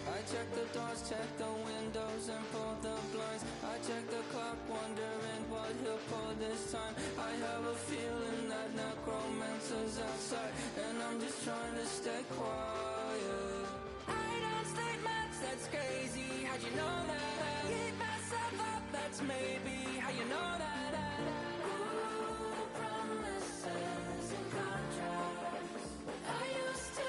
I check the doors, check the windows, and pull the blinds. I check the clock, wondering what he'll pull this time. I have a feeling that necromancer's outside, and I'm just trying to stay quiet. I don't state maps, that's crazy. How'd you know that? I keep myself up, that's maybe how you know that. Ooh, promises and contracts. I used to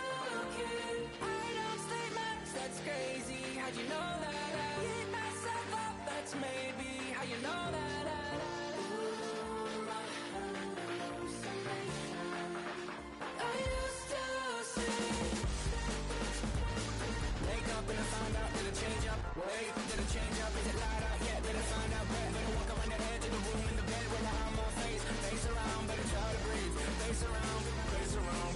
keep. I don't state maps, that's crazy. How'd you know that? I keep myself up, that's maybe how you know that. Ooh, my hallucination. I used to see. Wake up and I found out, did it change up? Wait, did it change up? Is it light out? Yeah, did it find out? Better walk around the edge of the room in the bed with my arm on face. Face around, better try to breathe. Face around, face around.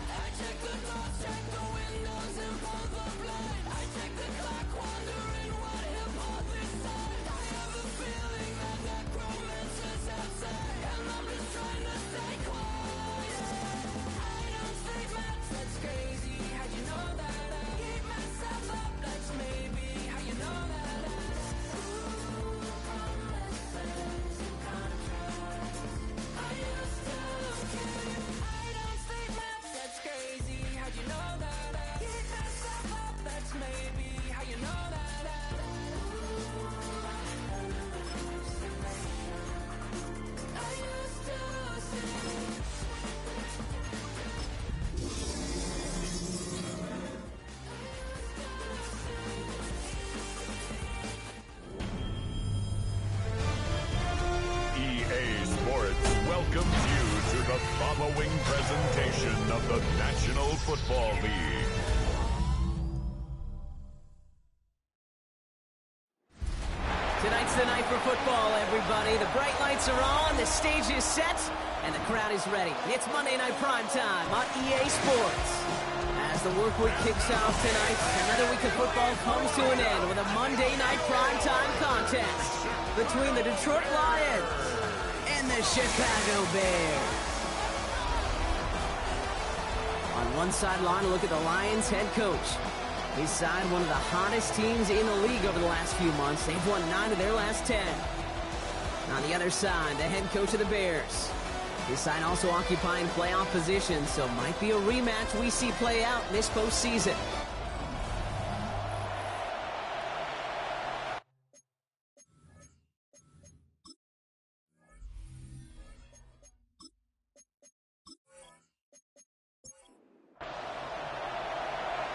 I check the doors, check the windows, and pull the blind. I check the clock, wondering what he'll pull this time. I have a feeling that necromancer's outside, and I'm just trying to stay quiet. I don't state maps, that's crazy. How'd you know that? I keep myself up, that's maybe how you know that. Ooh, promises and contracts. I used to keep. I don't state maps, that's crazy. How'd you know that? I keep myself up, that's maybe how you know that. Ooh, my hallucination. I used to see. EA Sports welcomes you to the following presentation of the National Football League. Tonight's the night for football, everybody. The bright lights are on, the stage is set, and the crowd is ready. It's Monday Night Prime Time on EA Sports. As the work week kicks off tonight, another week of football comes to an end with a Monday Night Prime Time contest between the Detroit Lions and the Chicago Bears. On one sideline, look at the Lions head coach. His side, one of the hottest teams in the league over the last few months. They've won 9 of their last 10. On the other side, the head coach of the Bears. His side also occupying playoff positions, so might be a rematch we see play out this postseason.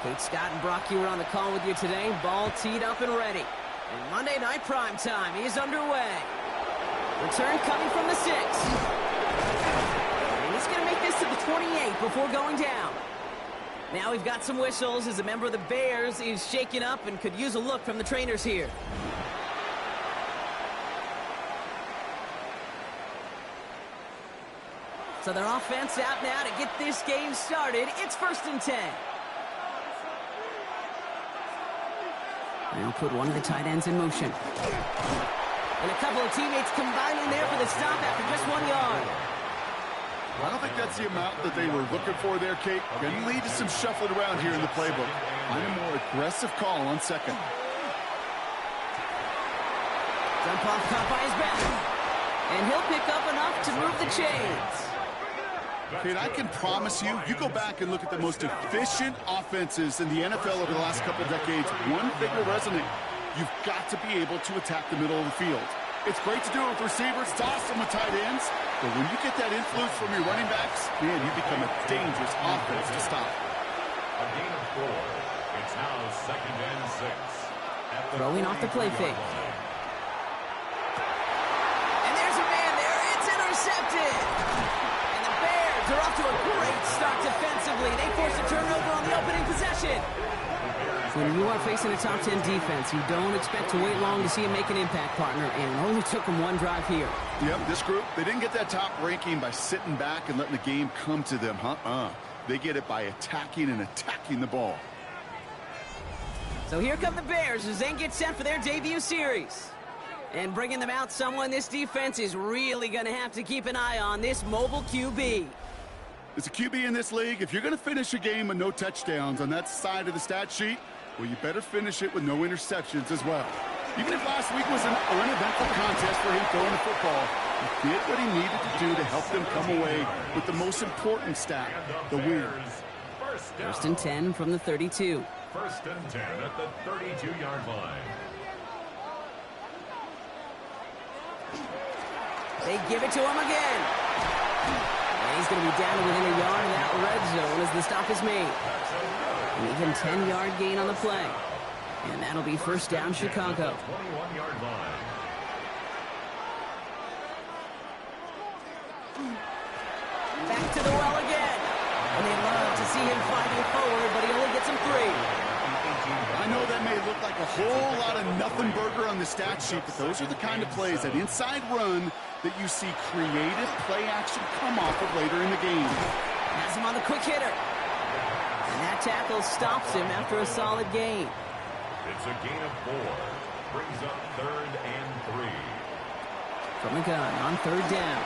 Kate Scott and Brock Huard on the call with you today. Ball teed up and ready. And Monday Night Prime Time is underway. Return coming from the 6. And he's going to make this to the 28 before going down. Now we've got some whistles as a member of the Bears is shaken up and could use a look from the trainers here. So their offense out now to get this game started. It's 1st and 10. They'll put one of the tight ends in motion. And a couple of teammates combining there for the stop after just 1 yard. I don't think that's the amount that they were looking for there, Kate. Going to lead to some shuffling around here in the playbook. Find a more aggressive call on second. Dump off caught by his back. And he'll pick up enough to move the chains. Kate, I can promise you, you go back and look at the most efficient offenses in the NFL over the last couple of decades, one thing will resonate. You've got to be able to attack the middle of the field. It's great to do it with receivers. It's awesome with tight ends. But when you get that influence from your running backs, man, you become a dangerous offense to stop. A gain of 4. It's now 2nd and 6. Throwing off the play fake. And there's a man there. It's intercepted. And the Bears are off to a great start defensively. They force a turnover on the opening possession. When you are facing a top 10 defense, you don't expect to wait long to see him make an impact, partner, and it only took him 1 drive here. Yep, this group, they didn't get that top ranking by sitting back and letting the game come to them. They get it by attacking and attacking the ball. So here come the Bears as they get set for their debut series. And bringing them out, someone this defense is really going to have to keep an eye on, this mobile QB. As a QB in this league, if you're going to finish a game with no touchdowns on that side of the stat sheet, well, you better finish it with no interceptions as well. Even if last week was an uneventful contest for him throwing the football, he did what he needed to do to help them come away with the most important stat, the win. First and 10 from the 32. First and 10 at the 32-yard line. They give it to him again. And he's going to be down to within a yard of that red zone as the stop is made. An even 10-yard gain on the play. And that'll be first down, Chicago. 21-yard line. Back to the well again. And they love to see him fighting forward, but he only gets him 3. I know that may look like a whole lot of nothing burger on the stat sheet, but those are the kind of plays, that inside run, that you see creative play action come off of later in the game. Has him on the quick hitter. And that tackle stops him after a solid gain. It's a gain of 4. Brings up 3rd and 3. From the gun on 3rd down.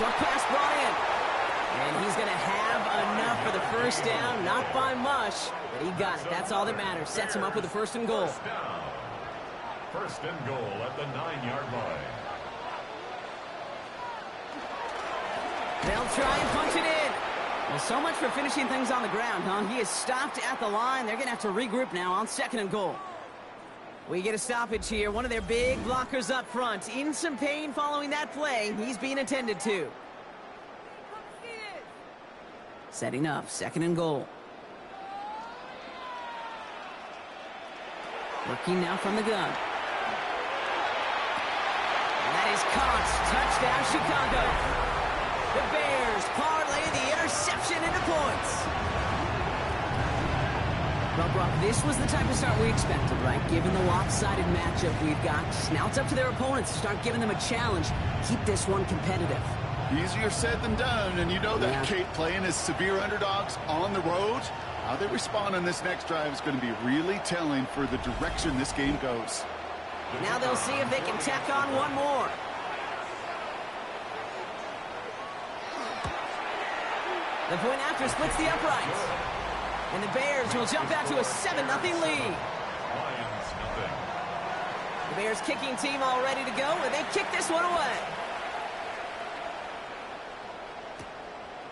Short pass brought in. And he's going to have enough for the first down. Not by much, but he got it. That's all that matters. Sets him up with a first and goal. First down. First and goal at the 9-yard line. They'll try and punch it in. Well, so much for finishing things on the ground, huh? He is stopped at the line. They're going to have to regroup now on 2nd and goal. We get a stoppage here. One of their big blockers up front. In some pain following that play. He's being attended to. Setting up, 2nd and goal. Working now from the gun. And that is caught. Touchdown, Chicago. The Bears parlay the interception into points. Well, Brock, this was the type of start we expected, right? Given the lopsided matchup we've got. Now it's up to their opponents to start giving them a challenge. Keep this one competitive. Easier said than done, and you know that, Kate, playing as severe underdogs on the road. How they respond on this next drive is going to be really telling for the direction this game goes. Now they'll see if they can tack on one more. The point after splits the uprights. And the Bears will jump out to a 7-0 lead. Lions, nothing. The Bears kicking team all ready to go, and they kick this one away.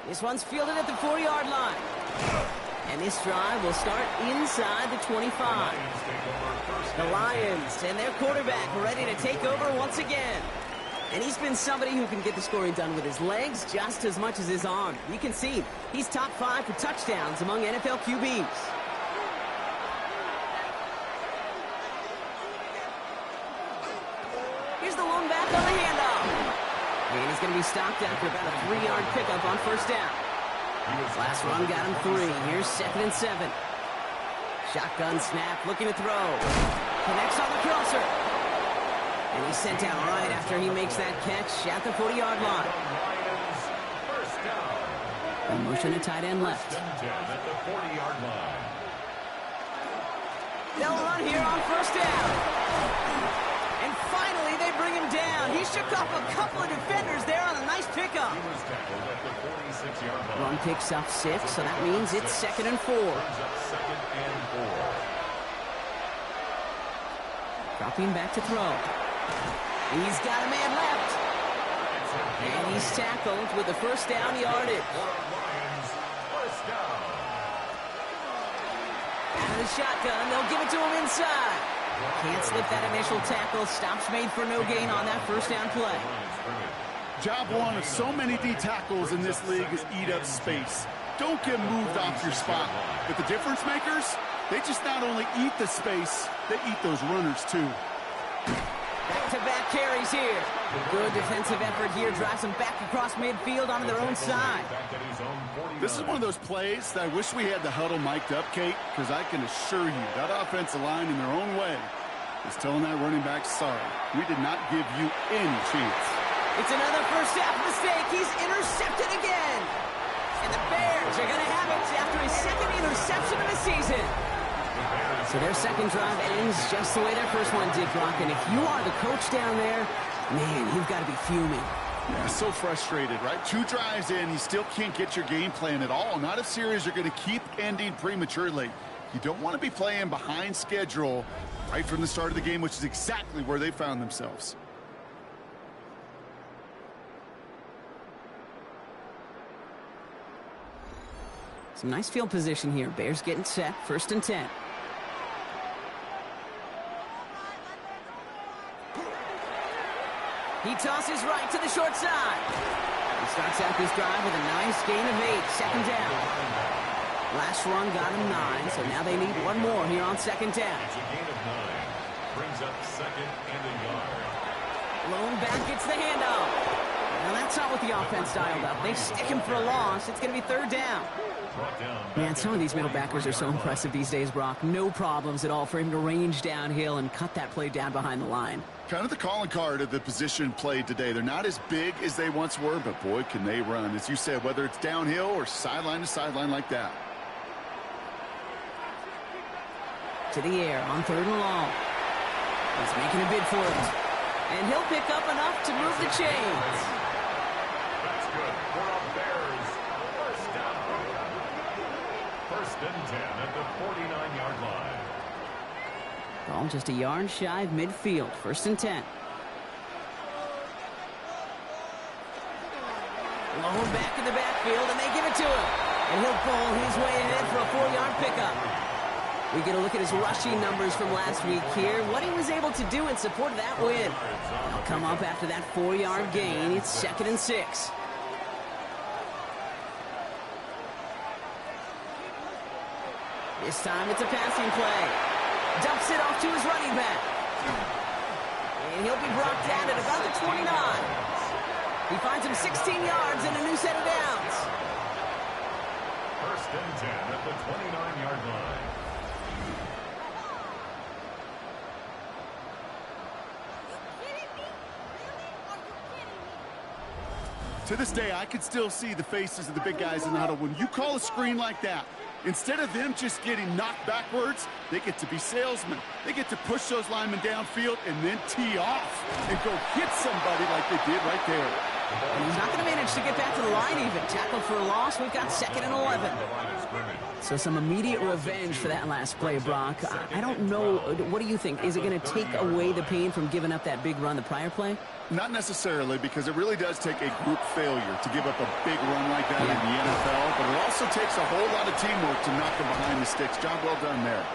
This one's fielded at the 4-yard line. And this drive will start inside the 25. The Lions and their quarterback ready to take over once again. And he's been somebody who can get the scoring done with his legs just as much as his arm. You can see he's top 5 for touchdowns among NFL QBs. Here's the lone back on the handoff. And he's going to be stopped after about a 3-yard pickup on first down. Last run got him 3. Here's 2nd and 7. Shotgun snap, looking to throw. Connects on the crosser. And he's sent out right after he makes that catch at the 40-yard line. And motion to tight end left. At the 40-yard line. They'll run here on first down. And finally, they bring him down. He shook off a couple of defenders there on a nice pickup. He was tackled at the 46-yard line. Run picks up 6, so that means it's 2nd and 4. Brings up 2nd and 4. Dropping back to throw. He's got a man left. And he's tackled with the first down yardage. Lions, first down. Out of the shotgun, they'll give it to him inside. Can't slip that initial tackle. Stops made for no gain on that first down play. Job one of so many D tackles in this league is eat up space. Don't get moved off your spot. But the difference makers, they just not only eat the space, they eat those runners too. Back-to-back carries here. Good defensive effort here. Drives them back across midfield onto their own side. This is one of those plays that I wish we had the huddle mic'd up, Kate, because I can assure you that offensive line in their own way is telling that running back, sorry, we did not give you any chance. It's another first half mistake. He's intercepted again. And the Bears are going to have it after his 2nd interception of the season. So their second drive ends just the way their first one did, Brock. And if you are the coach down there, man, you've got to be fuming. Yeah, so frustrated, right? 2 drives in, you still can't get your game plan at all. Not if series are going to keep ending prematurely. You don't want to be playing behind schedule right from the start of the game, which is exactly where they found themselves. Some nice field position here. Bears getting set. 1st and 10. He tosses right to the short side. He starts out this drive with a nice gain of 8. Second down. Last run got him 9, so now they need one more here on 2nd down. It's a gain of 9. Brings up 2nd and a yard. Lone back gets the handoff. Now that's not what the offense dialed up. They stick him for a loss. It's going to be 3rd down. Man, some of these middle backers are so impressive these days, Brock. No problems at all for him to range downhill and cut that play down behind the line. Kind of the calling card of the position played today. They're not as big as they once were, but boy, can they run. As you said, whether it's downhill or sideline to sideline like that. To the air on 3rd and long. He's making a bid for it. And he'll pick up enough to move the chains. That's good for the Bears. 1st down. 1st and 10 at the 49-yard line. Ball just a yard shy of midfield. 1st and 10. Lone back in the backfield, and they give it to him. And he'll pull his way ahead for a 4-yard pickup. We get a look at his rushing numbers from last week here. What he was able to do in support of that win. They'll come up after that 4-yard gain. It's 2nd and 6. This time it's a passing play. Dumps it off to his running back. And he'll be brought down at about the 29. He finds him 16 yards and a new set of downs. 1st and 10 at the 29-yard line. To this day, I can still see the faces of the big guys in the huddle. When you call a screen like that, instead of them just getting knocked backwards, they get to be salesmen. They get to push those linemen downfield and then tee off and go hit somebody like they did right there. And he's not going to manage to get back to the line even. Tackled for a loss. We've got 2nd and 11. So some immediate revenge for that last play, Brock. I don't know. What do you think? Is it going to take away the pain from giving up that big run the prior play? Not necessarily, because it really does take a group failure to give up a big run like that in the NFL, but it also takes a whole lot of teamwork to knock them behind the sticks. Job well done there.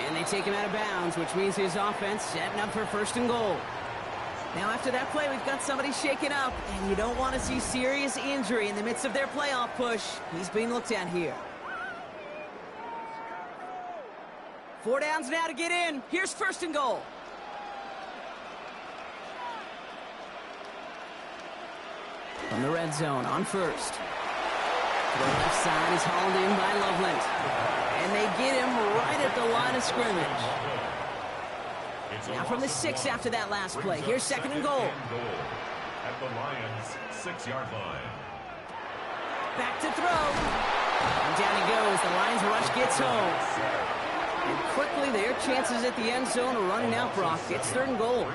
And they take him out of bounds, which means his offense setting up for 1st and goal. Now after that play, we've got somebody shaken up, and you don't want to see serious injury in the midst of their playoff push. He's being looked at here. 4 downs now to get in. Here's 1st and goal. From the red zone on 1st. To the left side is hauled in by Loveland. And they get him right at the line of scrimmage. Now from the 6 after that last play. Here's 2nd and goal. At the Lions' 6-yard line. Back to throw. And down he goes. The Lions rush gets home. And quickly their chances at the end zone are running out, Brock. It's 3rd and goal.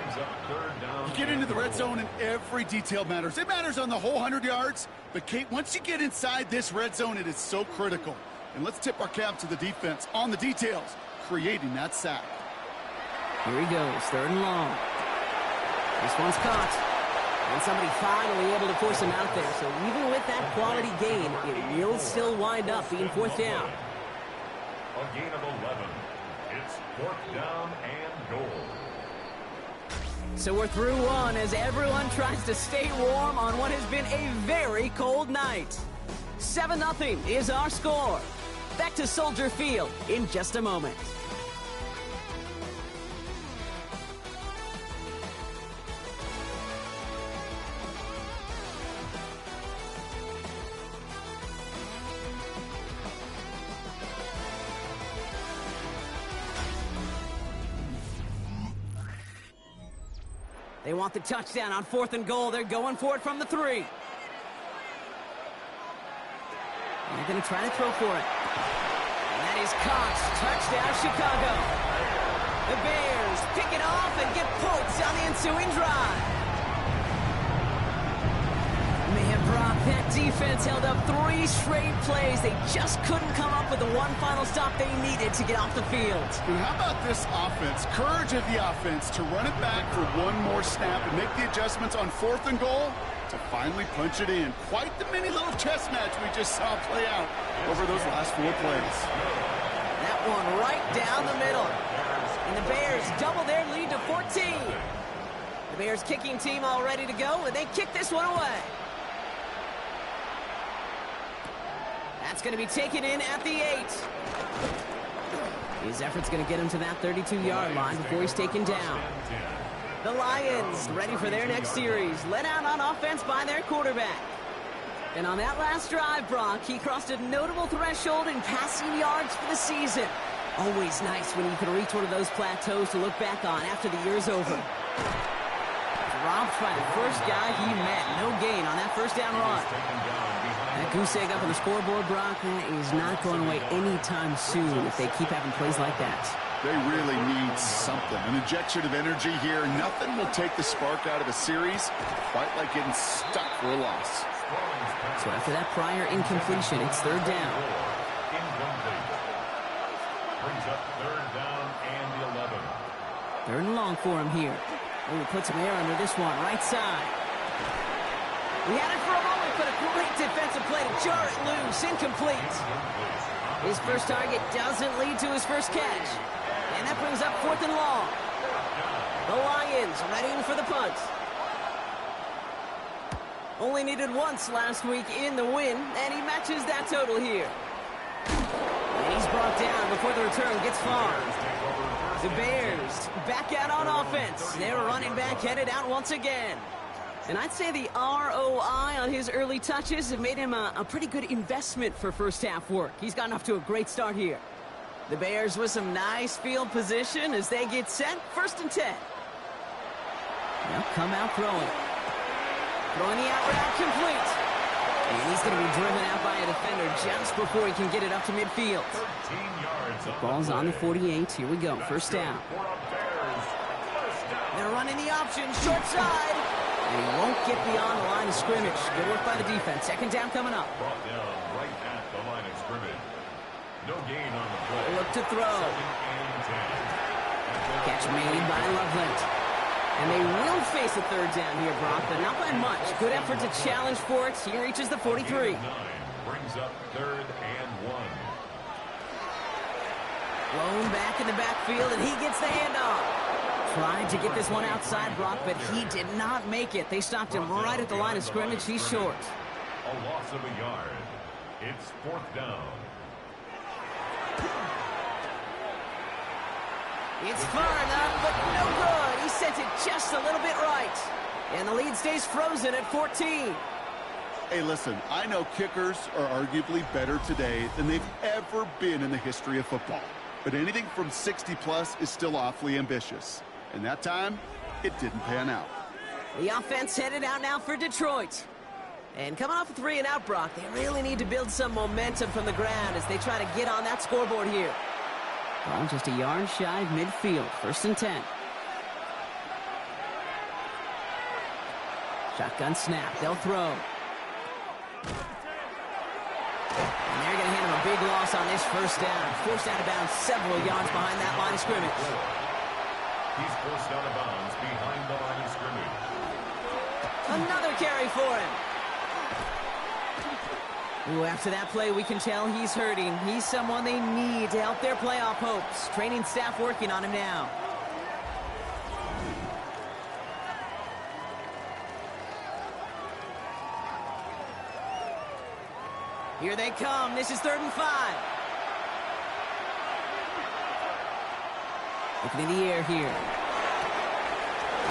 You get into the red zone and every detail matters. It matters on the whole 100 yards. But, Kate, once you get inside this red zone, it is so critical. And let's tip our cap to the defense on the details, creating that sack. Here he goes, 3rd and long. This one's caught. And somebody finally able to force him out there. So even with that quality gain, it will still wind up being 4th down. A gain of 11. It's 4th down and goal. So we're through one as everyone tries to stay warm on what has been a very cold night. 7-0 is our score. Back to Soldier Field in just a moment. They want the touchdown on 4th and goal. They're going for it from the 3. And they're going to try to throw for it. And that is caught. Touchdown, Chicago. The Bears pick it off and get points on the ensuing drive. Man, Brock, that defense held up 3 straight plays. They just couldn't come up with the one final stop they needed to get off the field. And how about this offense? Courage of the offense to run it back for one more snap and make the adjustments on 4th and goal to finally punch it in. Quite the mini little chess match we just saw play out over those last 4 plays. That one right down the middle. And the Bears double their lead to 14. The Bears kicking team all ready to go, and they kick this one away. That's going to be taken in at the 8. His effort's going to get him to that 32-yard line before he's taken down. The Lions ready for their next series, led out on offense by their quarterback. And on that last drive, Brock, he crossed a notable threshold in passing yards for the season. Always nice when you can reach one of those plateaus to look back on after the year's over. Dropped by the first guy he met. No gain on that first down run. That goose egg up on the scoreboard, Brock, is not going away anytime soon if they keep having plays like that. They really need something. An injection of energy here. Nothing will take the spark out of a series quite like getting stuck for a loss. So after that prior incompletion, it's 3rd down. Incomplete. Brings up 3rd down and 11. 3rd and long for him here. Oh, put some air under this one, right side. We had it for a moment, but a great defensive play to jar it loose. Incomplete. His first target doesn't lead to his first catch. And that brings up 4th and long. The Lions readying for the punt. Only needed once last week in the win, and he matches that total here. And he's brought down before the return gets far. The Bears back out on offense. Their running back headed out once again. And I'd say the ROI on his early touches have made him a pretty good investment for first half work. He's gotten off to a great start here. The Bears with some nice field position as they get set. 1st and 10. Now come out throwing. Throwing the out route complete. And he's going to be driven out by a defender just before he can get it up to midfield. 13 yards. Ball's on the 48. Here we go. 1st down. They're running the option. Short side. And he won't get beyond the line of scrimmage. Good work by the defense. 2nd down coming up. Brought down right at the line of scrimmage. No gain on the play. Look to throw. 2nd and 10. Catch made by Loveland. And they will face a 3rd down here, Brock, but not by much. Good effort to challenge for it. He reaches the 43. 9 brings up 3rd and 1. Blown back in the backfield, and he gets the handoff. Tried to get this one outside, Brock, but he did not make it. They stopped him right at the line of scrimmage. He's short. A loss of a yard. It's 4th down. It's far enough, but no good. He sent it just a little bit right. And the lead stays frozen at 14. Hey, listen, I know kickers are arguably better today than they've ever been in the history of football. But anything from 60-plus is still awfully ambitious. And that time, it didn't pan out. The offense headed out now for Detroit. And coming off a 3 and out, Brock, they really need to build some momentum from the ground as they try to get on that scoreboard here. Well, just a yard shy of midfield. 1st and 10. Shotgun snap. They'll throw. And they're going to hand him a big loss on this 1st down. Forced out of bounds several yards behind that line of scrimmage. He's forced out of bounds behind the line of scrimmage. Another carry for him. Ooh, after that play, we can tell he's hurting. He's someone they need to help their playoff hopes. Training staff working on him now. Here they come. This is 3rd and 5. Looking in the air here.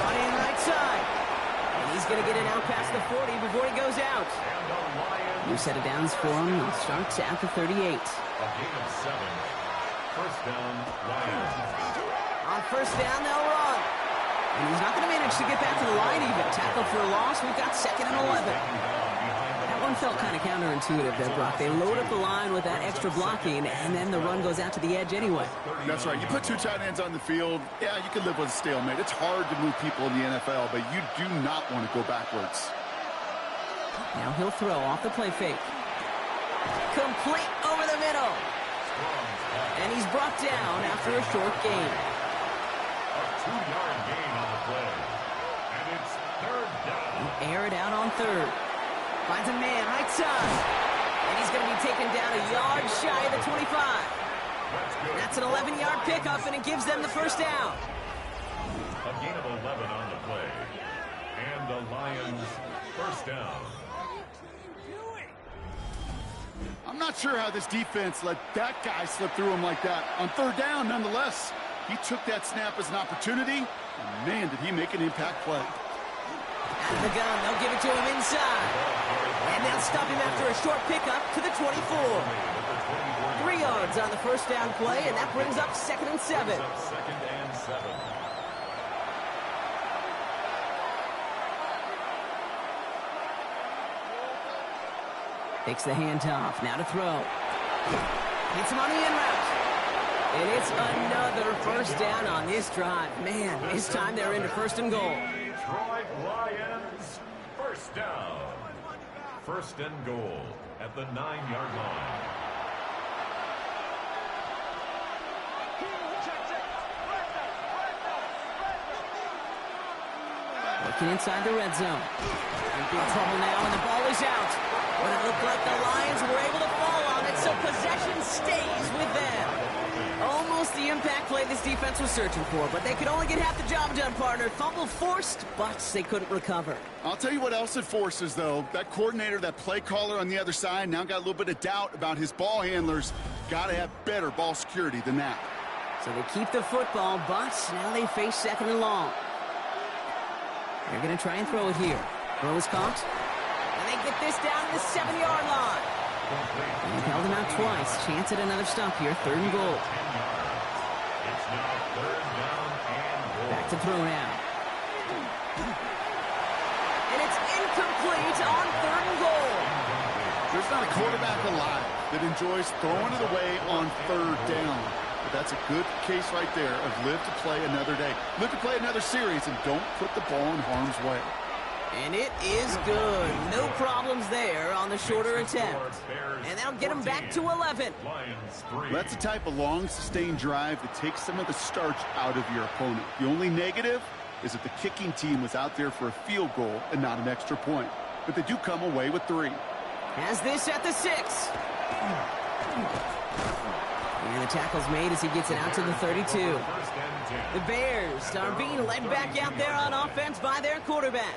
Brought in right side. And he's going to get it out past the 40 before he goes out. New set of downs for him. It starts at the 38. A gain of 7. 1st down, Lions. On 1st down, they'll run. And he's not going to manage to get back to the line even. Tackle for a loss. We've got 2nd and 11. That one felt kind of counterintuitive there, Brock. They load up the line with that extra blocking, and then the run goes out to the edge anyway. That's right. You put two tight ends on the field, yeah, you can live with a stalemate. It's hard to move people in the NFL, but you do not want to go backwards. Now he'll throw off the play fake. Complete over the middle. And he's brought down after a short gain. A 2-yard gain on the play. And it's third down. Air it out on third. Finds a man right side. And he's going to be taken down a yard shy of the 25. That's an 11-yard pickup, and it gives them the first down. A gain of 11 on the play. And the Lions first down. I'm not sure how this defense let that guy slip through him like that. On third down, nonetheless, he took that snap as an opportunity, and man, did he make an impact play. Out of the gun, they'll give it to him inside. And they'll stop him after a short pickup to the 24. 3 yards on the first down play, and that brings up 2nd and 7. Second and 7. Takes the handoff, now to throw. Hits him on the in route. And it's another first down on this drive. Man, this time they're into 1st and goal. Detroit Lions first down. 1st and goal at the 9-yard line. Looking inside the red zone. In big trouble now, and the ball is out. But it looked like the Lions were able to fall on it, so possession stays with them. Almost the impact play this defense was searching for, but they could only get half the job done, partner. Fumble forced, but they couldn't recover. I'll tell you what else it forces, though. That coordinator, that play caller on the other side, now got a little bit of doubt about his ball handlers. Got to have better ball security than that. So they keep the football, but now they face 2nd and long. They're going to try and throw it here. Throw is caught. And they get this down to the 7-yard line. They've held him out twice. Chance at another stop here. 3rd and goal. It's now 3rd down and goal. Back to throw now. And it's incomplete on 3rd and goal. There's not a quarterback alive that enjoys throwing it away on 3rd down. But that's a good case right there of live to play another day. Live to play another series, and don't put the ball in harm's way. And it is good. No problems there on the shorter attempt. And that'll get them back to 11. Lions 3. That's the type of long, sustained drive that takes some of the starch out of your opponent. The only negative is that the kicking team was out there for a field goal and not an extra point. But they do come away with 3. Has this at the 6. And the tackle's made as he gets it out to the 32. The Bears are being led back out there on offense by their quarterback.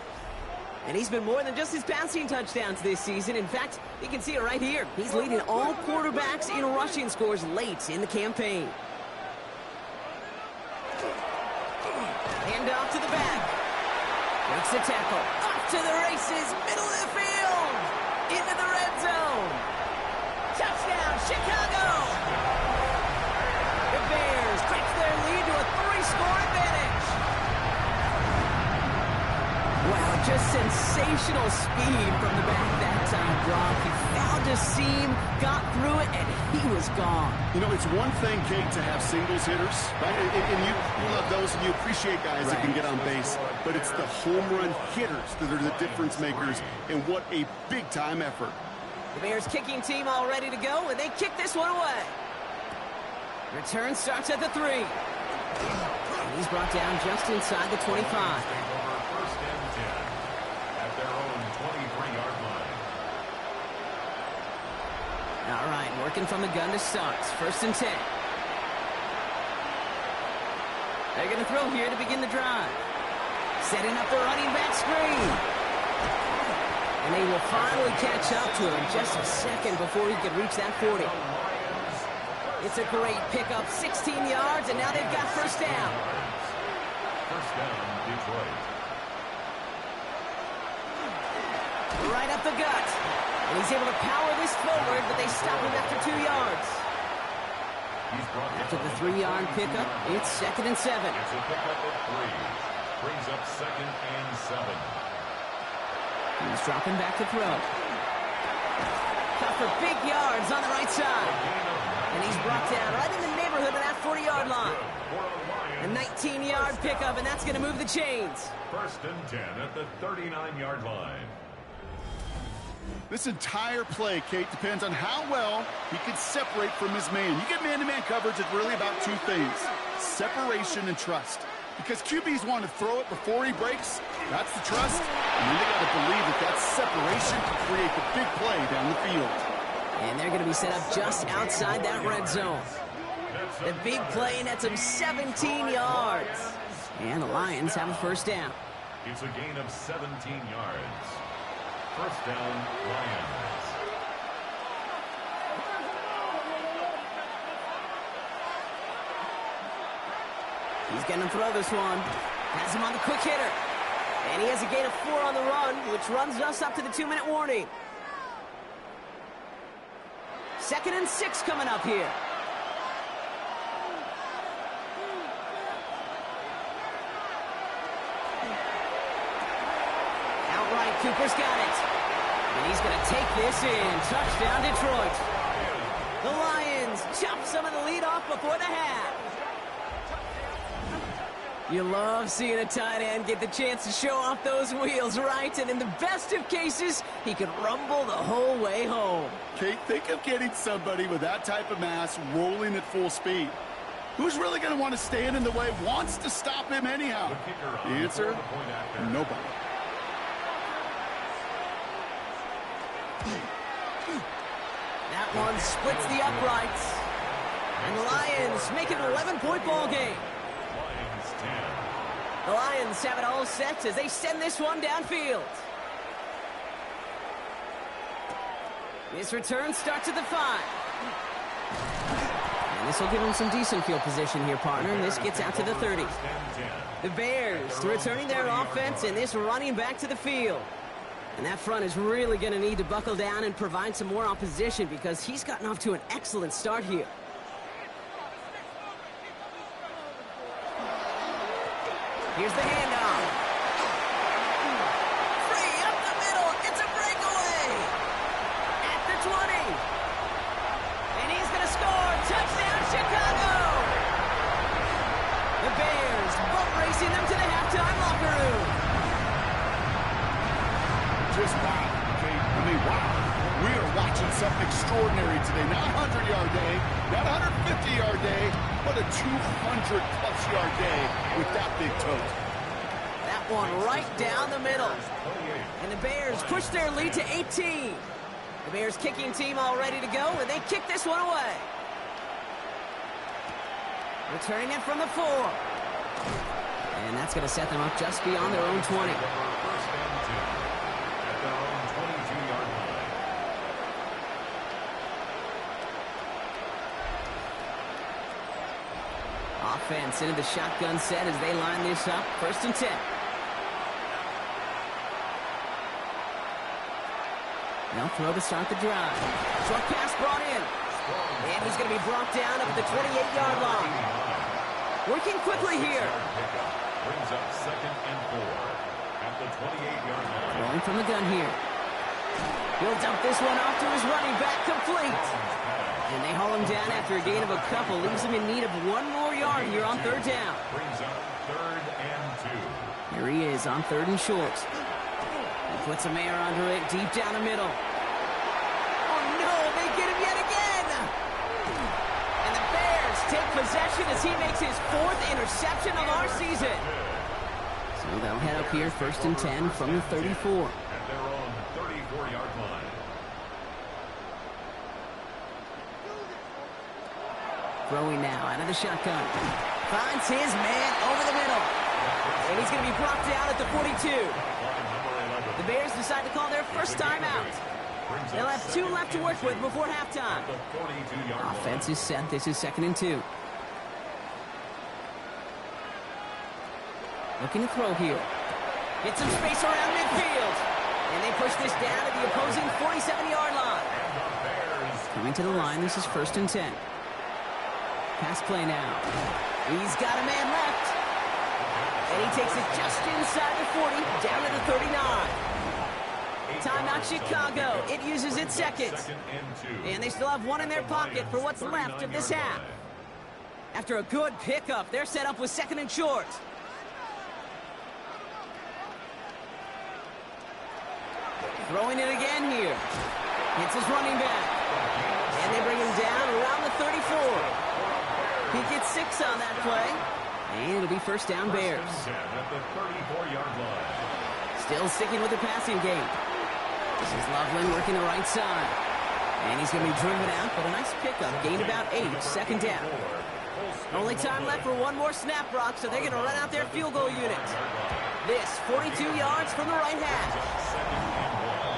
And he's been more than just his passing touchdowns this season. In fact, you can see it right here. He's leading all quarterbacks in rushing scores late in the campaign. Hand off to the back. Breaks the tackle. Off to the races. Middle of the field. Into the red zone. Touchdown, Chicago. The Bears stretch their lead to a 3-score advantage. Wow, just sensational speed from the back that time, Brock. He found a seam, got through it, and he was gone. You know, it's one thing, Kate, to have singles hitters, right? And you love those, and you appreciate guys that can get on base. But it's the home run hitters that are the difference makers, and what a big-time effort. The Bears kicking team all ready to go, and they kick this one away. Return starts at the 3. And he's brought down just inside the 25. First and 10 at their own 23-yard line. All right, working from the gun to start. 1st and 10. They're going to throw here to begin the drive. Setting up the running back screen. And they will finally catch up to him just a second before he could reach that 40. It's a great pickup, 16 yards, and now they've got first down. First down, Detroit. Right up the gut. And he's able to power this forward, but they stop him after 2 yards. After the 3-yard pickup, it's 2nd and 7. It's a pickup of 3. Brings up 2nd and 7. He's dropping back to throw. Cut for big yards on the right side. And he's brought down right in the neighborhood of that 40-yard line. A 19-yard pickup, and that's going to move the chains. 1st and 10 at the 39-yard line. This entire play, Kate, depends on how well he can separate from his man. You get man-to-man coverage, it's really about two things: separation and trust. Because QBs want to throw it before he breaks, that's the trust. And then they got to believe that that separation can create the big play down the field. And they're going to be set up just outside that red zone. The big play nets him 17 yards. And the Lions have a first down. It's a gain of 17 yards. First down, Lions. He's going to throw this one. Has him on the quick hitter. And he has a gain of 4 on the run, which runs us up to the 2-minute warning. 2nd and 6 coming up here. Outright, Cooper's got it. And he's going to take this in. Touchdown, Detroit. The Lions chop some of the lead off before the half. You love seeing a tight end get the chance to show off those wheels, right? And in the best of cases, he could rumble the whole way home. Kate, think of getting somebody with that type of mass rolling at full speed. Who's really going to want to stand in the way, wants to stop him anyhow? The answer? Nobody. That one splits the uprights. And the Lions make it an 11-point ball game. The Lions have it all set as they send this one downfield. This return starts at the 5. And this will give them some decent field position here, partner. And this gets out to the 30. The Bears returning their offense and this running back to the field. And that front is really going to need to buckle down and provide some more opposition because he's gotten off to an excellent start here. Here's the handoff. Free up the middle. It's a breakaway. At the 20. And he's going to score. Touchdown, Chicago. The Bears boat racing them to the halftime locker room. Just wow, Kate. I mean, wow. We are watching something extraordinary today. Not a 100-yard day, not a 150-yard day, but a 200-plus-yard day with that big tote. That one right down the middle. And the Bears push their lead to 18. The Bears kicking team all ready to go, and they kick this one away. Returning it from the 4. And that's going to set them up just beyond their own 20. Offense into the shotgun set as they line this up. 1st and 10. They'll throw to start the drive. Short pass brought in. And he's going to be brought down up at the 28-yard line. Working quickly here. Brings up 2nd and 4 at the 28-yard line. Throwing from the gun here. He'll dump this one off to his running back, complete. And they haul him down after a gain of a couple. Leaves him in need of 1 more yard here on 3rd down. Brings up 3rd and 2. Here he is on 3rd and short. He puts a man under it deep down the middle. Oh no, they get him yet again. And the Bears take possession as he makes his 4th interception of our season. So they'll head up here 1st and 10 from the 34. At their own 34-yard line. Throwing now out of the shotgun. Finds his man over the middle. And he's going to be brought down at the 42. The Bears decide to call their first timeout. They'll have 2 left to work with before halftime. Offense is set. This is 2nd and 2. Looking to throw here. Get some space around midfield. And they push this down to the opposing 47-yard line. Coming to the line, this is 1st and 10. Pass play now. He's got a man left. And he takes it just inside the 40, down to the 39. Timeout Chicago. It uses its second. And they still have one in their pocket for what's left of this half. After a good pickup, they're set up with second and short. Throwing it again here. Hits his running back. And they bring him down around the 34. He gets 6 on that play. And it'll be first down Bears. At the 34-yard line. Still sticking with the passing game. This is Loveland working the right side. And he's going to be driven out, but a nice pickup. Gained about 8. Second down. Only time left for one more snap, Brock, so they're going to run out their field goal unit. This, 42 yards from the right half.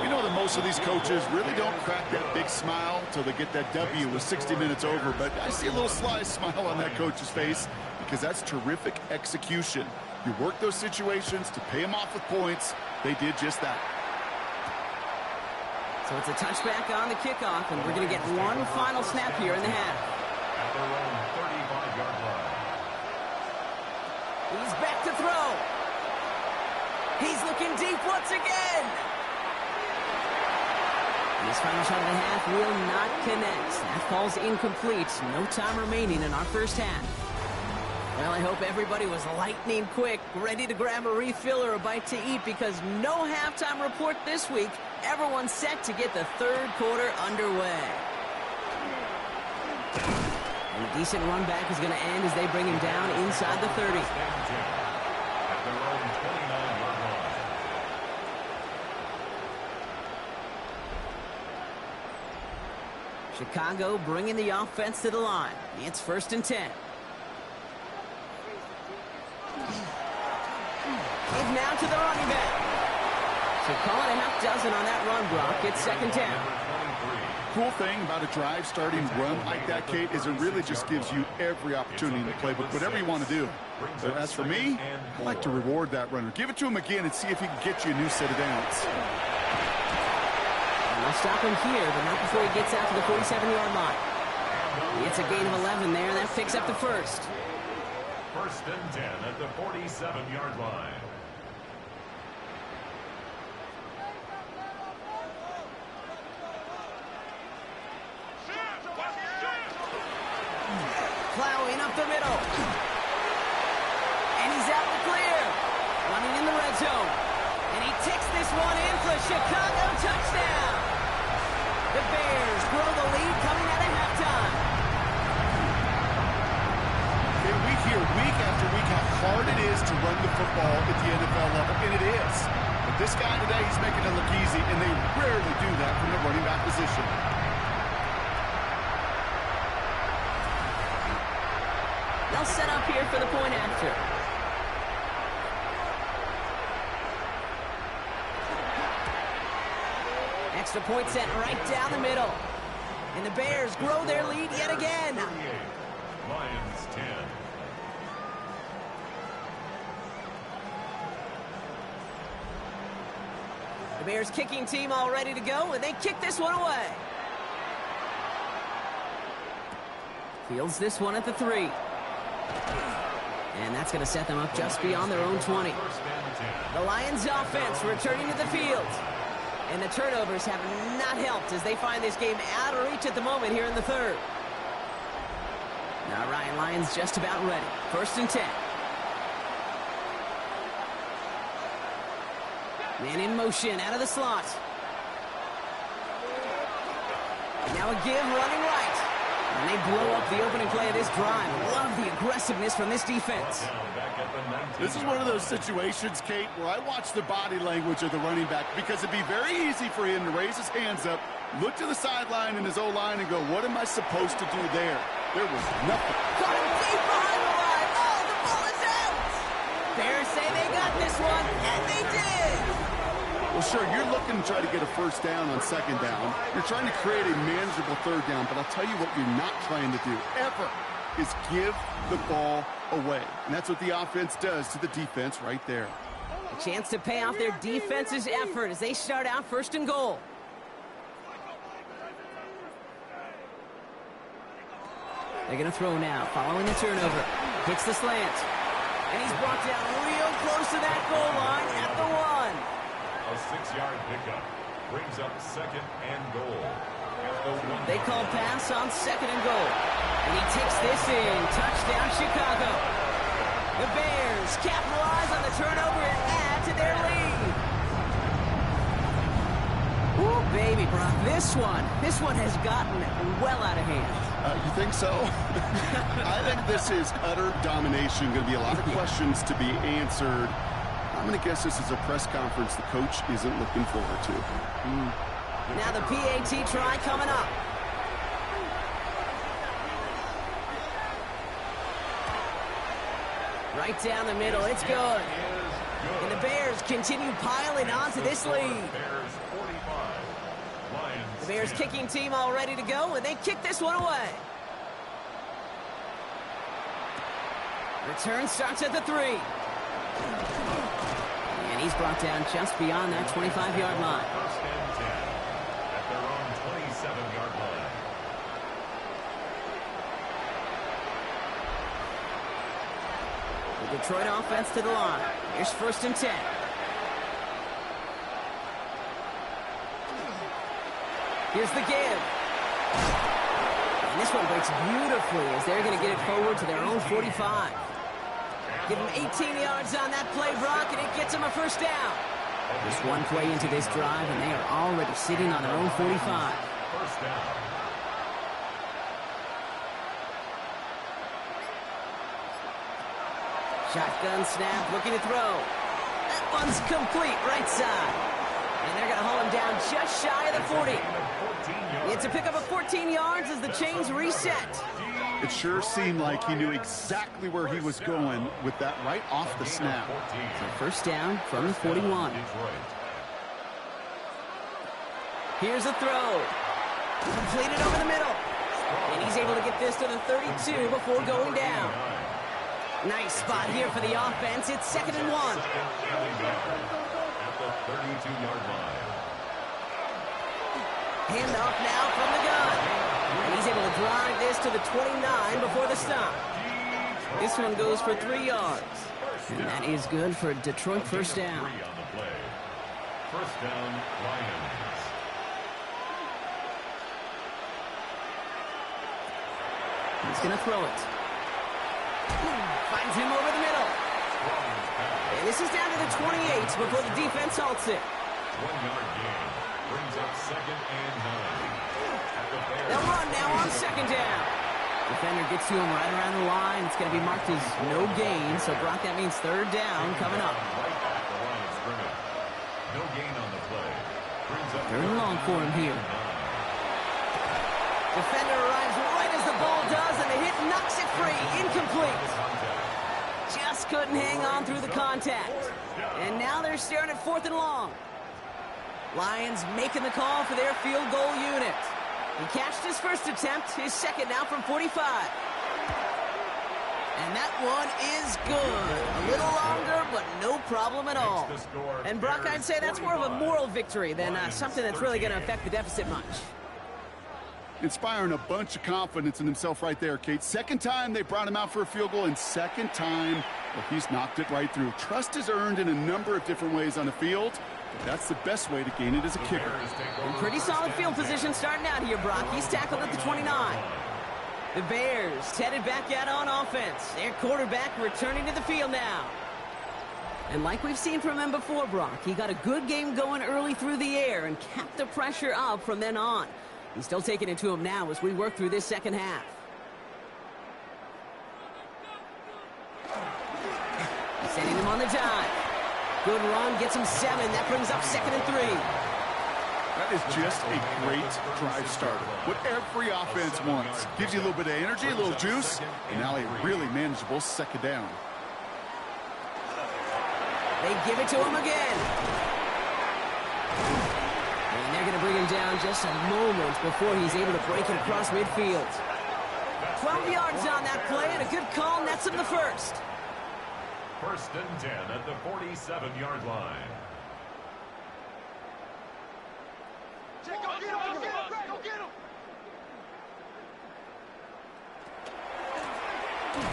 You know that most of these coaches really don't crack that big smile till they get that W with 60 minutes over, but I see a little sly smile on that coach's face because that's terrific execution. You work those situations to pay them off with points. They did just that. So it's a touchback on the kickoff, and we're going to get one final snap here in the half. At their own 35-yard line. He's back to throw. He's looking deep once again. His final shot of the half will not connect. That falls incomplete. No time remaining in our first half. Well, I hope everybody was lightning quick, ready to grab a refill or a bite to eat, because no halftime report this week. Everyone's set to get the third quarter underway. And a decent run back is going to end as they bring him down inside the 30. At their own 29-yard line. Chicago bringing the offense to the line. It's first and 10. Give now to the running back. So call it a half dozen on that run block. It's second down. Cool thing about a drive starting run like that, Kate, is it really just gives you every opportunity in the playbook, whatever you want to do. But as for me, I like to reward that runner. Give it to him again and see if he can get you a new set of downs. They'll stop him here, but not before he gets out to the 47-yard line. It's a gain of 11 there, and that picks up the first. First and 10 at the 47-yard line. Plowing up the middle. And he's out the clear. Running in the red zone. And he takes this one in for a Chicago touchdown. The Bears grow the lead coming out of halftime. Okay, we hear week after week how hard it is to run the football at the NFL level, and it is. But this guy today, he's making it look easy, and they rarely do that from the running back position. They'll set up here for the point after. Extra point set right down the middle. And the Bears grow their lead yet again. Lions 10. The Bears kicking team all ready to go, and they kick this one away. Fields this one at the 3. And that's going to set them up just beyond their own 20. The Lions offense returning to the field. And the turnovers have not helped as they find this game out of reach at the moment here in the third. Now Ryan Lyons just about ready. First and 10. Man in motion out of the slot. Now a give running right. And they blow up the opening play of this drive. Love the aggressiveness from this defense. This is one of those situations, Kate, where I watch the body language of the running back because it'd be very easy for him to raise his hands up, look to the sideline in his O-line and go, what am I supposed to do there? There was nothing. Caught him deep behind the line. Oh, the ball is out. Bears say they got this one, and they did. Well, sure, you're looking to try to get a first down on second down. You're trying to create a manageable third down, but I'll tell you what you're not trying to do, ever, is give the ball away. And that's what the offense does to the defense right there. A chance to pay off their defense's effort as they start out first and goal. They're going to throw now, following the turnover. Hits the slant. And he's brought down real close to that goal line at the 1. A 6-yard pickup. brings up second and goal. They call pass on second and goal. And he takes this in. Touchdown, Chicago. The Bears capitalize on the turnover and add to their lead. Ooh, baby, Brock, this one has gotten well out of hand. You think so? I think this is utter domination. Going to be a lot of questions to be answered. I'm going to guess this is a press conference the coach isn't looking forward to. Now the PAT try coming up. Right down the middle, it's good. And the Bears continue piling onto this lead. The Bears kicking team all ready to go, and they kick this one away. Return starts at the 3. And he's brought down just beyond that 25-yard line. First and 10 at their own 27-yard line. The Detroit offense to the line. Here's first and 10. Here's the give. And this one breaks beautifully as they're going to get it forward to their own 45. Give them 18 yards on that play, Brock, and it gets them a first down. Just one play into this drive, and they are already sitting on their own 45. First down. Shotgun snap, looking to throw. That one's complete, right side. And they're going to haul him down just shy of the 40. It's a pickup of 14 yards as the chains reset. It sure seemed like he knew exactly where he was going with that right off the snap. So first down from the 41. Here's a throw. Completed over the middle. And he's able to get this to the 32 before going down. Nice spot here for the offense. It's second and 1. At the 32-yard line. Handoff now from the gun. And he's able to drive this to the 29 before the stop. This one goes for 3 yards. And that is good for Detroit first down. First down, Lions. He's going to throw it. Finds him over the middle. And this is down to the 28 before the defense halts it. 1-yard gain. Brings up second and 9. They'll run now on second down. Defender gets to him right around the line. It's going to be marked as no gain. So, Brock, that means third down coming up. Right at the line of scrimmage. No gain on the play. Brings up Third and long for him here. Defender arrives right as the ball does, and the hit knocks it free. Incomplete. Just couldn't hang on through the contact. And now they're staring at fourth and long. Lions making the call for their field goal unit. He catched his first attempt, his second now from 45. And that one is good. A little longer, but no problem at all. And Brock, I'd say that's more of a moral victory than something that's really going to affect the deficit much. Inspiring a bunch of confidence in himself right there, Kate. Second time they brought him out for a field goal, and second time, well, he's knocked it right through. Trust is earned in a number of different ways on the field, but that's the best way to gain it as a kicker. In pretty solid field position starting out here, Brock. He's tackled at the 29. The Bears headed back out on offense. Their quarterback returning to the field now. And like we've seen from him before, Brock, he got a good game going early through the air and kept the pressure up from then on. He's still taking it to him now as we work through this second half. He's sending him on the dive. Good run, gets him 7. That brings up second and 3. That is just a great drive starter. What every offense wants. Gives you a little bit of energy, a little juice, and now a really manageable second down. They give it to him again. And they're going to bring him down just a moment before he's able to break it across midfield. 12 yards on that play, and a good call nets him the first. First and 10 at the 47-yard line. Go get him! Go get him!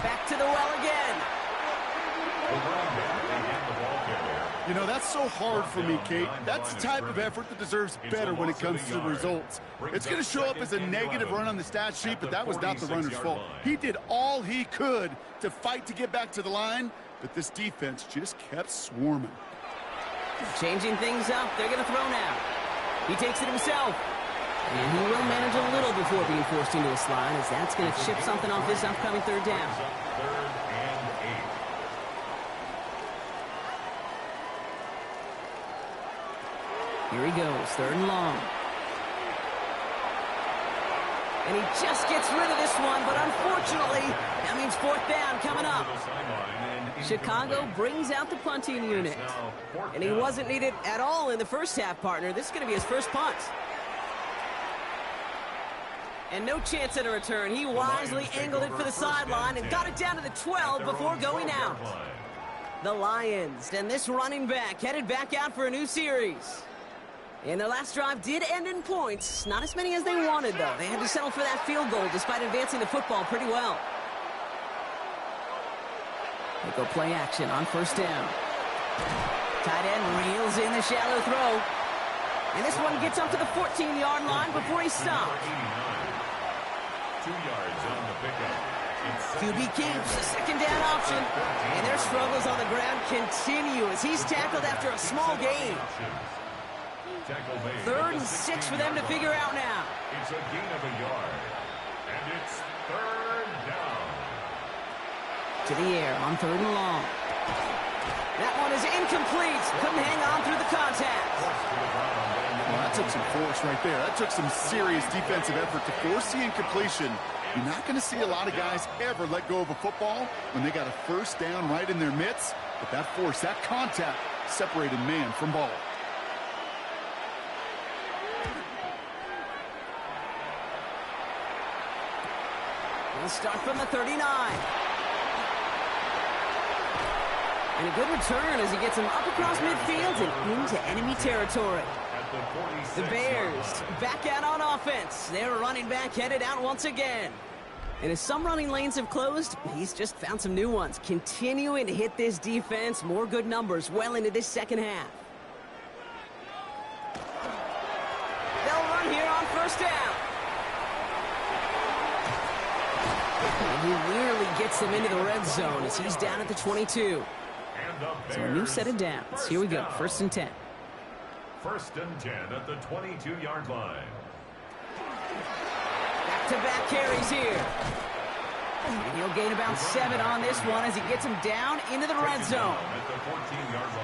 Back to the well again. The running back and the ball carrier. You know, that's so hard for me, Kate. That's the type of effort that deserves better when it comes to the results. It's going to show up as a negative run on the stat sheet, but that was not the runner's fault. He did all he could to fight to get back to the line, but this defense just kept swarming. Changing things up. They're going to throw now. He takes it himself. And he will manage a little before being forced into a slide, as that's going to chip something off this upcoming third down. Here he goes, 3rd and long. And he just gets rid of this one, but unfortunately, that means 4th down coming up. Chicago brings out the punting unit. And he wasn't needed at all in the first half, partner. This is going to be his first punt. And no chance at a return. He wisely angled it for the sideline and got it down to the 12 before going out. The Lions and this running back headed back out for a new series. And their last drive did end in points. Not as many as they wanted, though. They had to settle for that field goal despite advancing the football pretty well. They go play action on 1st down. Tight end reels in the shallow throw. And this one gets up to the 14-yard line before he stops. 2 yards on the pickup. QB keeps a 2nd down option. And their struggles on the ground continue as he's tackled after a small gain. 3rd and 6 for them to figure out now. It's a gain of a yard. And it's 3rd down. To the air on 3rd and long. That one is incomplete. Couldn't hang on through the contact. Well, that took some force right there. That took some serious defensive effort to force the incompletion. You're not going to see a lot of guys ever let go of a football when they got a 1st down right in their midst. But that force, that contact, separated man from ball. We'll start from the 39. And a good return as he gets him up across midfield and into enemy territory. The Bears back out on offense. Their running back headed out once again. And as some running lanes have closed, he's just found some new ones. Continuing to hit this defense. More good numbers well into this 2nd half. They'll run here on 1st down. And he nearly gets them into the red zone as he's down at the 22. So a new set of downs. Here we go. 1st and 10. 1st and 10 at the 22-yard line. Back-to-back carries here. And he'll gain about 7 on this one as he gets him down into the red zone.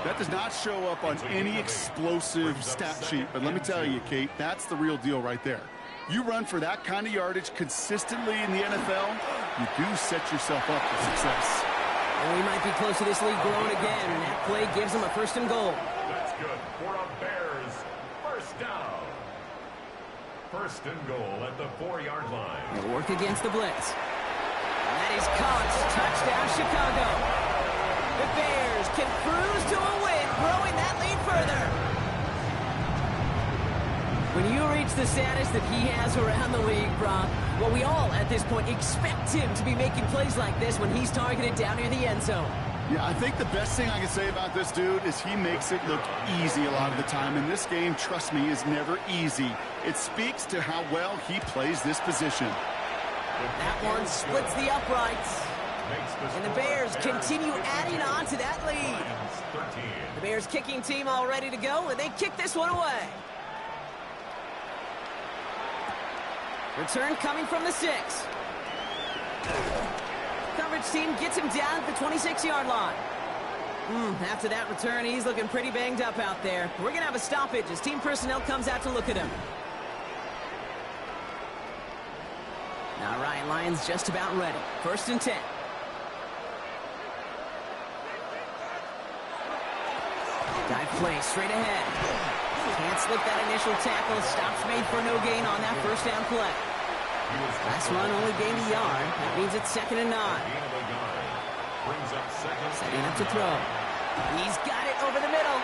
That does not show up on any explosive stat sheet, but let me tell you, Kate, that's the real deal right there. You run for that kind of yardage consistently in the NFL, you do set yourself up for success. And we might be close to this league growing again, and that play gives him a 1st and goal. That's good for a Bears 1st down. 1st and goal at the 4-yard line. He'll work against the blitz. And that is caught. Touchdown, Chicago. The Bears can cruise to a win, growing that lead further. When you reach the status that he has around the league, Brock, well, we all, at this point, expect him to be making plays like this when he's targeted down near the end zone. Yeah, I think the best thing I can say about this dude is he makes it look easy a lot of the time. And this game, trust me, is never easy. It speaks to how well he plays this position. That one splits the uprights. And the Bears continue adding on to that lead. The Bears kicking team all ready to go, and they kick this one away. Return coming from the 6. Coverage team gets him down at the 26-yard line. After that return, he's looking pretty banged up out there. We're going to have a stoppage as team personnel comes out to look at him. Now Ryan Lyons just about ready. 1st and 10. Dive play straight ahead. Can't slip that initial tackle. Stops made for no gain on that 1st down play. Last run only gained a yard. That means it's 2nd and 9. Setting up to throw. He's got it over the middle.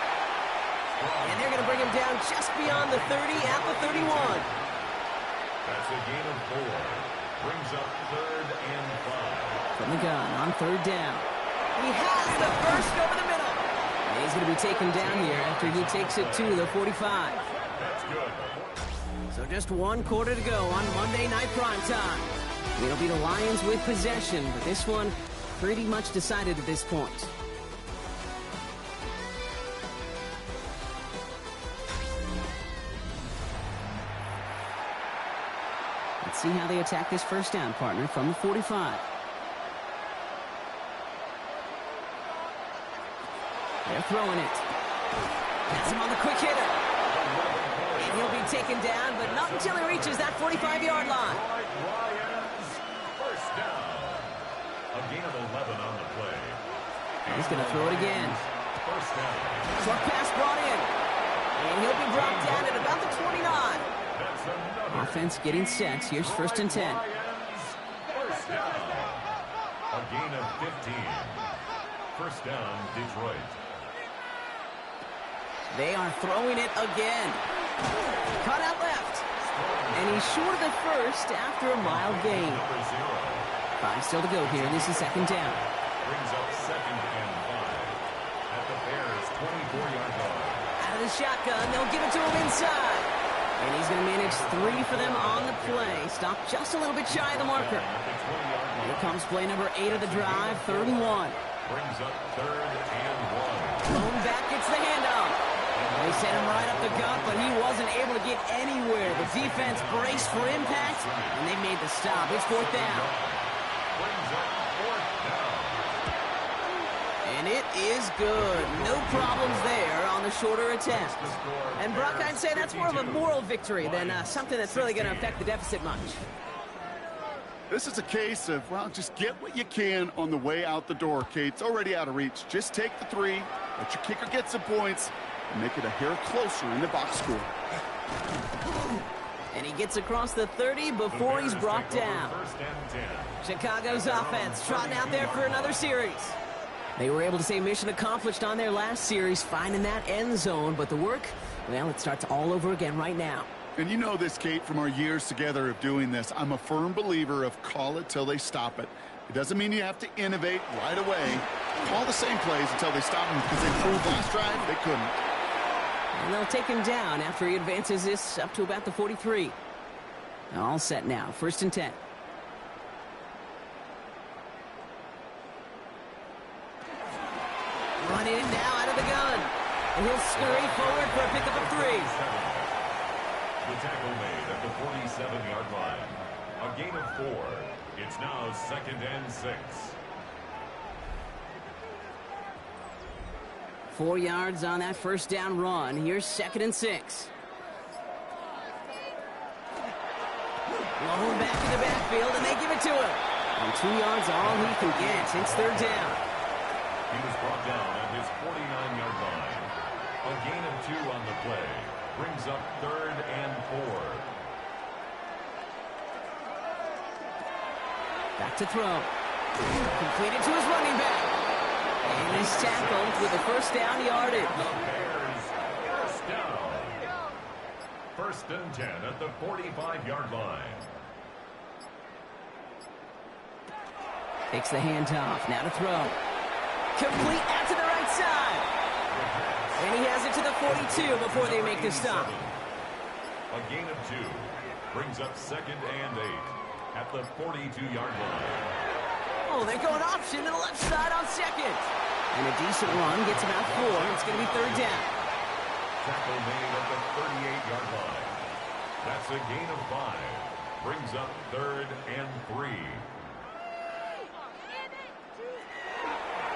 And they're going to bring him down just beyond the 30 at the 31. That's a gain of 4. Brings up 3rd and 5. From the gun on 3rd down. He has the first over the middle. And he's going to be taken down here after he takes it to the 45. That's good. So just 1 quarter to go on Monday Night Primetime. It'll be the Lions with possession, but this one pretty much decided at this point. Let's see how they attack this first down, partner, from the 45. They're throwing it. That's him on the quick hitter. And he'll be taken down, but not until he reaches that 45-yard line. Lions, first down. A gain of 11 on the play. He's going to throw it again. First down. Short pass brought in. And he'll be brought down at about the 29. That's another. Offense getting set. Here's first and 10. Lions, first down. A gain of 15. First down, Detroit. They are throwing it again. Cut out left. And he's short of the first after a mild gain. Number 0. 5 still to go here. This is second down. Brings up second and 5. At the Bears' 24-yard line. Out of the shotgun. They'll give it to him inside. And he's going to manage 3 for them on the play. Stopped just a little bit shy of the marker. At the 20-yard line. Here comes play number 8 of the drive. 3rd and 1. Brings up 3rd and 1. Lone back gets the handoff. They sent him right up the gut, but he wasn't able to get anywhere. The defense braced for impact, and they made the stop. It's 4th down. Brings up 4th down. And it is good. No problems there on the shorter attempt. And Brock, I'd say that's more of a moral victory than something that's really going to affect the deficit much. This is a case of, well, just get what you can on the way out the door, Kate. It's already out of reach. Just take the 3, let your kicker get some points, and make it a hair closer in the box score. And he gets across the 30 before he's brought down. First and 10. Chicago's offense trotting out there for another series. They were able to say mission accomplished on their last series, finding that end zone, but the work, well, it starts all over again right now. And you know this, Kate, from our years together of doing this. I'm a firm believer of call it till they stop it. It doesn't mean you have to innovate right away. Call the same plays until they stop them, because they proved last drive they couldn't. And they'll take him down after he advances this up to about the 43. All set now. 1st and 10. Running it now out of the gun. And he'll scurry forward for a pickup of 3. The tackle made at the 47-yard line. A gain of 4. It's now 2nd and 6. 4 yards on that first down run. Here's 2nd and 6. Lone back in the backfield, and they give it to him. And 2 yards all he can get. It's 3rd down. He was brought down at his 49-yard line. A gain of 2 on the play. Brings up 3rd and 4. Back to throw. Completed to his running back. And he's tackled with a first down yardage. Bears, first down. 1st and 10 at the 45-yard line. Takes the handoff. Now to throw. Complete out to the right side. And he has it to the 42 before they make the stop. A gain of 2. Brings up 2nd and 8 at the 42-yard line. Oh, they're going option to the left side on 2nd. And a decent run gets about 4. It's going to be 3rd down. Tackle made at the 38-yard line. That's a gain of 5. Brings up 3rd and 3.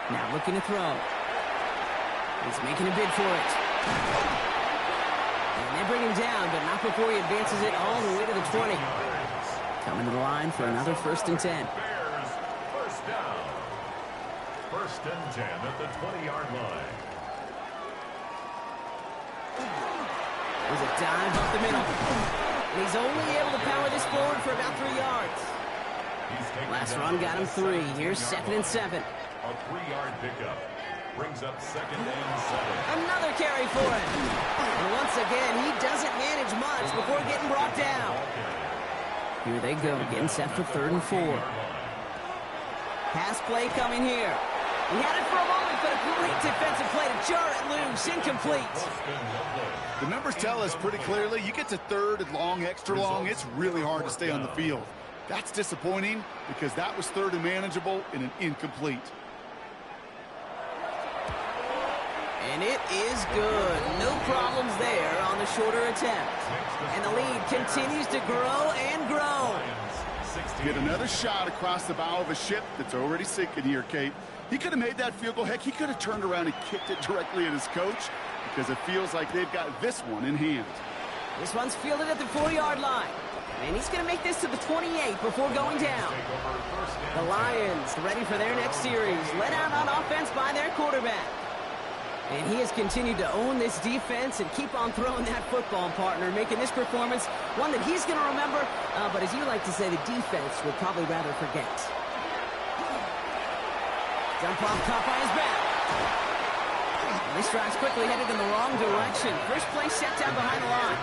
Now looking to throw. He's making a bid for it. And they bring him down, but not before he advances it all the way to the 20. Coming to the line for another 1st and 10. Bears, first down. 1st and 10 at the 20-yard line. There's a dive up the middle. And he's only able to power this forward for about 3 yards. Last run got him 3. Here's 2nd and 7. A 3-yard pickup. Brings up 2nd and 7. Another carry for him. And once again, he doesn't manage much before getting brought down. Here they go, getting set for 3rd and 4. Pass play coming here. He had it for a moment, but a great defensive play to jar it loose. Incomplete. The numbers tell us pretty clearly, you get to third and long, extra long, it's really hard to stay on the field. That's disappointing because that was third and manageable in an incomplete. And it is good. No problems there on the shorter attempt. And the lead continues to grow and grow. Get another shot across the bow of a ship that's already sinking here, Kate. He could have made that field goal. Heck, he could have turned around and kicked it directly at his coach because it feels like they've got this one in hand. This one's fielded at the 4-yard line. And he's going to make this to the 28 before going down. The Lions ready for their next series. Led out on offense by their quarterback. And he has continued to own this defense and keep on throwing that football, partner, making this performance one that he's going to remember. But as you like to say, the defense would probably rather forget. Jump off caught by his back. And this drive's quickly headed in the wrong direction. First play set down behind the line.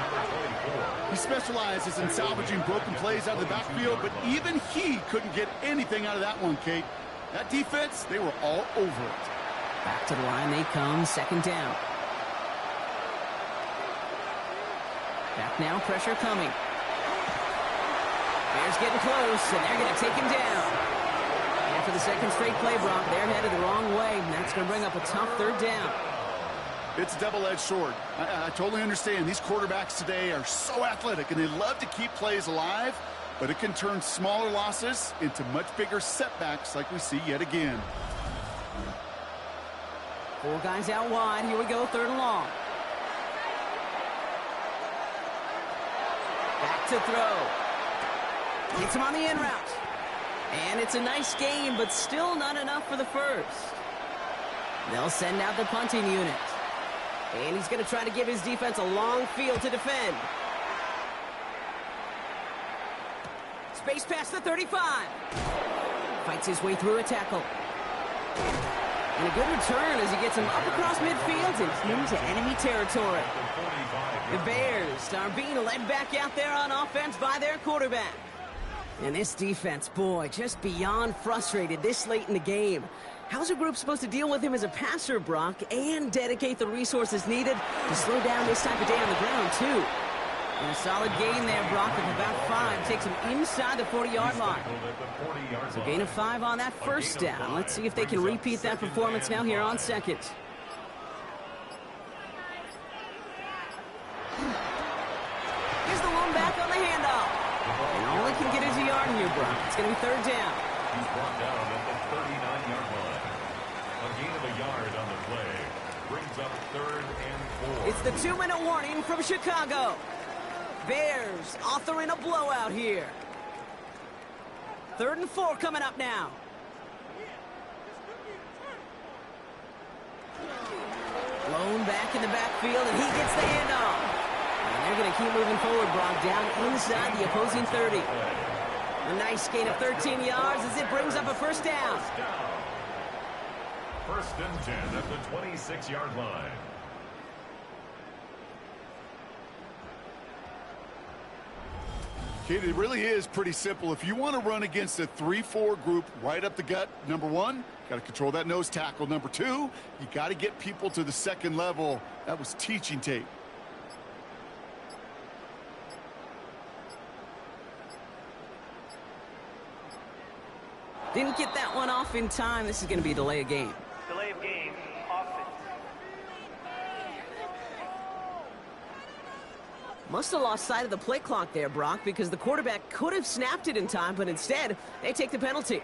He specializes in salvaging broken plays out of the backfield, but even he couldn't get anything out of that one, Kate. That defense, they were all over it. Back to the line they come, second down. Back now, pressure coming. Bears getting close, and they're going to take him down. And for the second straight play, Brock, they're headed the wrong way, and that's going to bring up a tough third down. It's a double-edged sword. I totally understand. These quarterbacks today are so athletic, and they love to keep plays alive, but it can turn smaller losses into much bigger setbacks like we see yet again. 4 guys out wide. Here we go, third and long. Back to throw. Gets him on the in route. And it's a nice game, but still not enough for the first. They'll send out the punting unit. And he's going to try to give his defense a long field to defend. Space past the 35. Fights his way through a tackle. And a good return as he gets him up across midfield and into enemy territory. The Bears are being led back out there on offense by their quarterback. And this defense, boy, just beyond frustrated this late in the game. How's a group supposed to deal with him as a passer, Brock, and dedicate the resources needed to slow down this type of day on the ground, too? And a solid gain there, Brock, of about 5. Takes him inside the 40-yard line. So gain of 5 on that first down. Let's see if they can repeat that performance now here on second. Here's the lone back on the handoff. And all he can get is a yard here, Brock. It's going to be third down. He's brought down at the 39-yard line. A gain of a yard on the play. Brings up third and 4. It's the 2-minute warning from Chicago. Bears authoring a blowout here. Third and 4 coming up now. Blown back in the backfield, and he gets the handoff. And they're going to keep moving forward, Brock, down inside the opposing 30. A nice gain of 13 yards as it brings up a first down. First and 10 at the 26-yard line. Kate, it really is pretty simple. If you want to run against a 3-4 group right up the gut, number 1, got to control that nose tackle. Number 2, you got to get people to the second level. That was teaching tape. Didn't get that one off in time. This is going to be a delay of game. Delay of game, offense. Must have lost sight of the play clock there, Brock, because the quarterback could have snapped it in time, but instead, they take the penalty.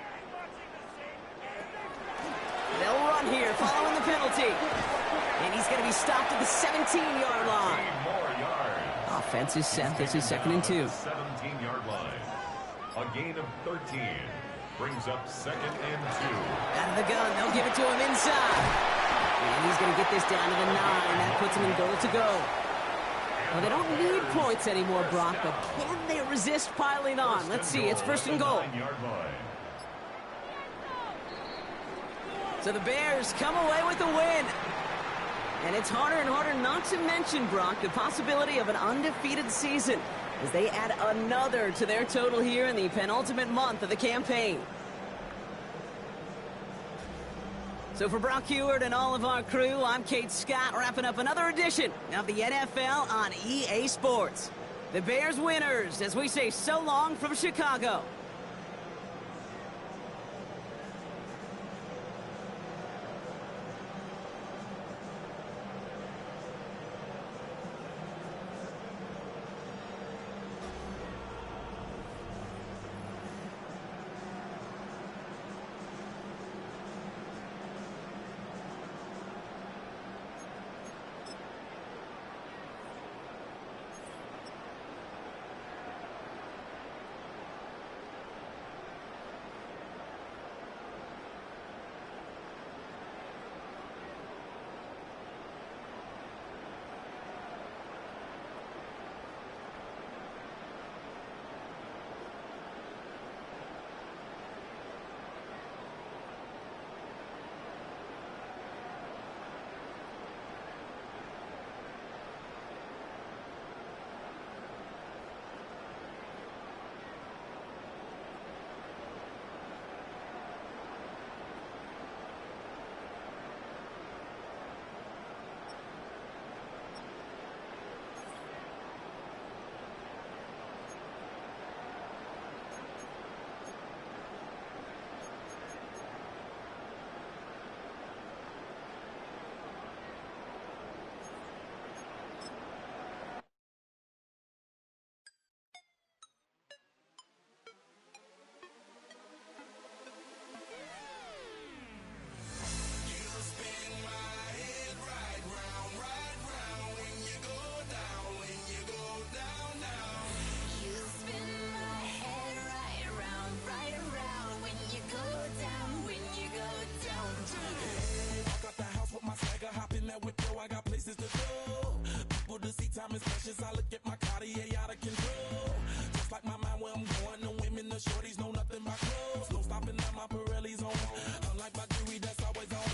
They'll run here following the penalty. And he's going to be stopped at the 17-yard line. Offense is set. This is second and 2. 17-yard line. A gain of 13. Brings up second and 2. Out of the gun. They'll give it to him inside. And he's going to get this down to the 9. That puts him in goal to go. Well, they don't need points anymore, Brock, but can they resist piling on? Let's see. It's first and goal. So the Bears come away with the win. And it's harder and harder not to mention, Brock, the possibility of an undefeated season as they add another to their total here in the penultimate month of the campaign. So for Brock Heward and all of our crew, I'm Kate Scott, wrapping up another edition of the NFL on EA Sports. The Bears winners, as we say so long from Chicago. Time is precious, I look at my Cartier out of control. Just like my mind where I'm going, the women, the shorties know nothing but clothes. No stopping at my Pirelli's on. Unlike my jewelry that's always on.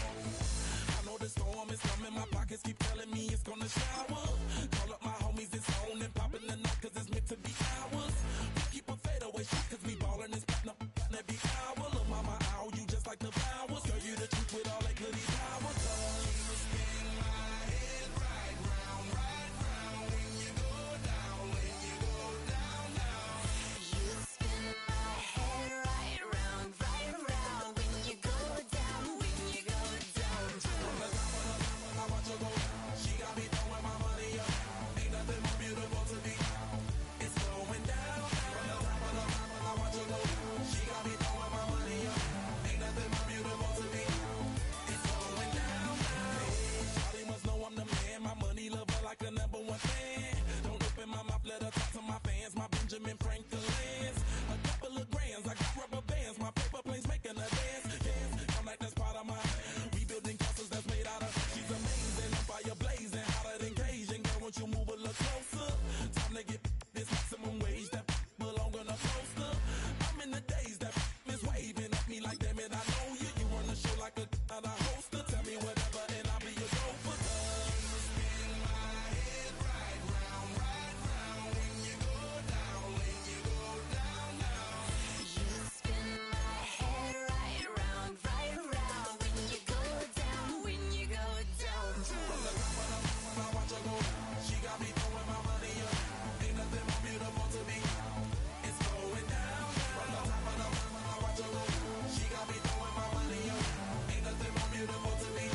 I know the storm is coming, my pockets keep telling me it's gonna shower. Call up my homies, it's on and popping the night cause it's meant to be ours. We keep a fadeaway shot cause we ballin' and spittin' up every hour. Look mama, ow, you just like the flowers. Girl, you the truth with all that goodies power. You spin my head right round, right round. When you go down, when you go down, down. You spin my head right round, right round. When you go down, when you go down, From the top of the mountain, I watch her go down. She got me throwing my money up. Ain't nothing more beautiful to me. It's going down. From the top of the mountain, I watch her go down. She got me throwing my money up. Ain't nothing more beautiful to me. It's going down. Shawty must know I'm the man. My money lover like a number one fan. Don't open my mouth, let her talk to my fans. My Benjamin Franklin's. A couple of grands, I got rubber bands. My paper planes making a dance. Dance, I'm like that's part of my rebuilding castles that's made out of. She's amazing, I'm fire blazing, hotter than Cajun. Girl, won't you move a little closer? Time to get this maximum wage that belong on a poster. I'm in the days that is waving at me like damn it, I know you. You run the show like a hoster. Tell me whatever and I'll be your gopher. You spin my head right round, right round. When you go down, when you go down, down. you spin my head right round, right round. When you go down, when you go down, From the top of the mountain, I watch her go down. She got me throwing my money up. Ain't nothing more beautiful to me. It's going down. From the top of the mountain, I watch her go down. She got me throwing my money up. Ain't nothing more beautiful to me.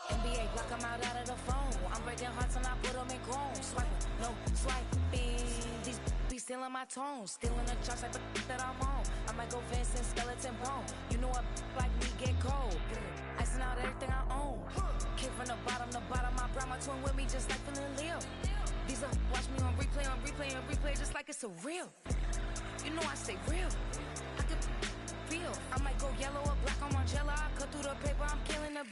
NBA, block 'em out of the phone. I'm breaking hearts and I put 'em in chrome. Swiping, no swiping. These be stealing my tones. Stealing the charts like the that I'm on. I might go Vincent, skeleton bone. You know a like me get cold. Icing out everything I own. Came from the bottom. I brought my twin with me just like feeling Leo. These up, watch me on replay, just like it's a real. You know I stay real. I could feel. I might go yellow or black on Margiela. I cut through the paper, I'm killing the beat.